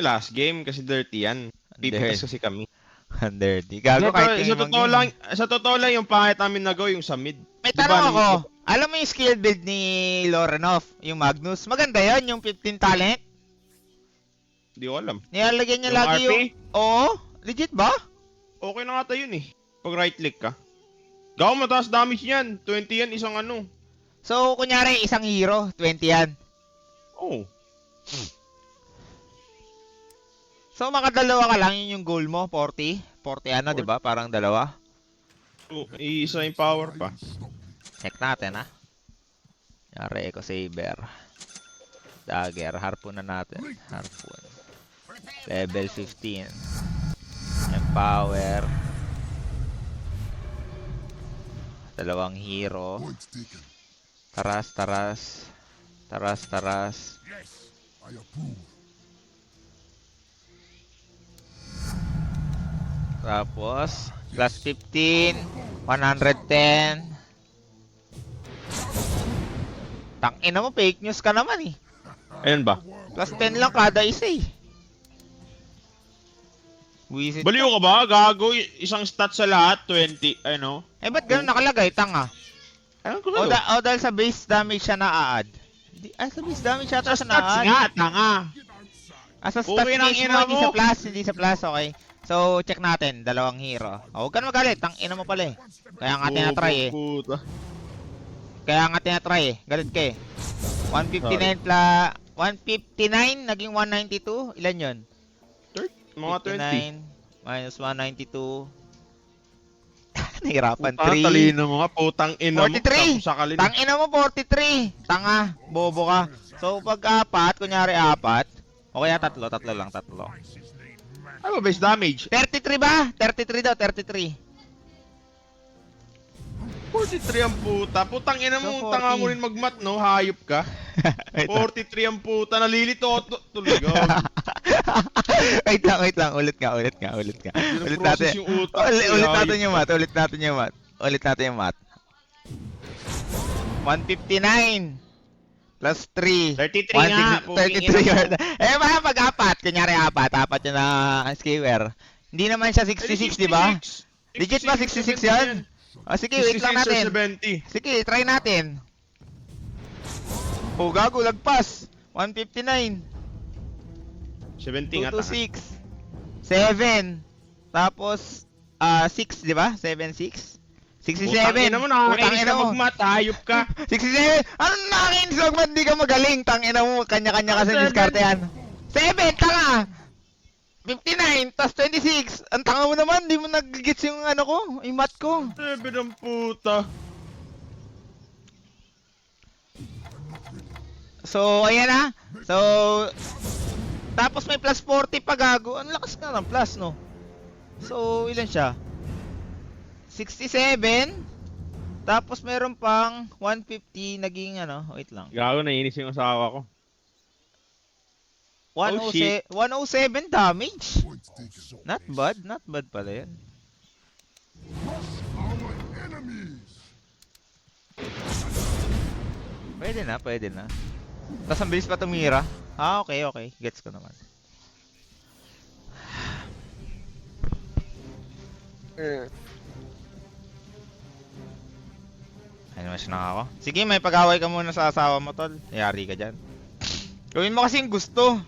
last game kasi dirty yan. Pipitas kasi kami. Dirty. Gago kahit Sa yung totoo lang, yung pangit namin na go yung sa mid. May Di tanong ba, ako. Alam mo yung skill build ni Lorenov, yung Magnus? Maganda yon yung 15 talent. Di ko alam. Nilalagyan niya Yung lagi RP? yung... Oo? Legit ba? Okay na nga tayo yun eh. Pag right click ka. Gaw, mataas damage yan. 20 yan, isang ano. So, kunyari, isang hero, 20 yan. Oh. So, makadalawa ka lang, yun yung goal mo, 40. 40 ano, di ba? Parang dalawa. Isa yung power pa. Check natin, ha? Yari, Eco Saber. Dagger, harpoon na natin. Harpoon. Level 15. Empower. Dalawang hero. Taras, taras. Taras, taras. Tapos, plus 15. 110. Tangina mo, fake news ka naman eh. Ayan ba? Plus 10 lang kada isa eh. Wisit. Baliw ka ba? Gago, isang stat sa lahat, 20, ano? Eh, ba't ganun nakalagay? Tanga. Ayan ko O, sa'yo. o dahil sa base damage siya na-add. Sa base damage siya Sa siya stats na-add. nga, tanga. Sa stats Okay ng mismo, ina hindi mo. sa plus, hindi sa plus, okay. So, check natin, dalawang hero. Huwag ka na magalit, tangina mo pala eh. Kaya nga tinatry eh. Puta. Kaya nga tinatry eh. Galit ka eh. 159 pla... 159, naging 192. Ilan yun? Mga 59 minus 192. Nahirapan. 20. Putang 3. talino mo nga, putang ina mo. 43. Tapos sakalin. Tangina mo, 43. Tanga. Bobo ka. So, pag apat, kunyari apat. O kaya tatlo lang, tatlo. Ano ba base damage? 33 ba? 33 daw, 33. 43 ang puta. Putang ina mo, So, tanga 40. mo rin magmat, no? Hayop ka. 43 ang puta. Nalilito ako. Tuloy, wait lang. Ulit nga. Ulit Process natin. yung utak. Ulit natin yung mat. Ulit natin yung mat. 159 plus 3. 33 nga. 33 yun. Eh, baka pag-apat. Kunyari apat yun na skewer. Hindi naman siya 66, di ba? Legit ba 66 yun? O, sige, wait lang natin. 70. Sige, try natin. Oh, gago, lagpas. 159. 70 nga, 2 to tanga. 6. 7. Tapos, 6, di ba? 7, 6. 67. Putang ina mo, nakakainis ka mo. magmat. Hayop ka. 67. Ano nakakainis ka magmat? Di ka magaling. Tangina mo, kanya-kanya kasi diskarte yan. 7, tanga. 59, tas 26. Ang tanga mo naman, di mo nag-gets yung ano ko, yung mat ko. 7 ang puta. So, ayan na. So, tapos may plus 40 pa gago. Ang lakas nga ng plus, no? So, ilan siya? 67. Tapos meron pang 150 naging ano, wait lang. Gago, nainis yung asawa ko. 107 damage. Not bad pala yan. Pwede na. Tapos ang bilis pa tumira. Okay. Gets ko naman. Ay naman siya na ako. Sige, may pag-away ka muna sa asawa mo, tol. Yari ka dyan. Gawin mo kasing gusto.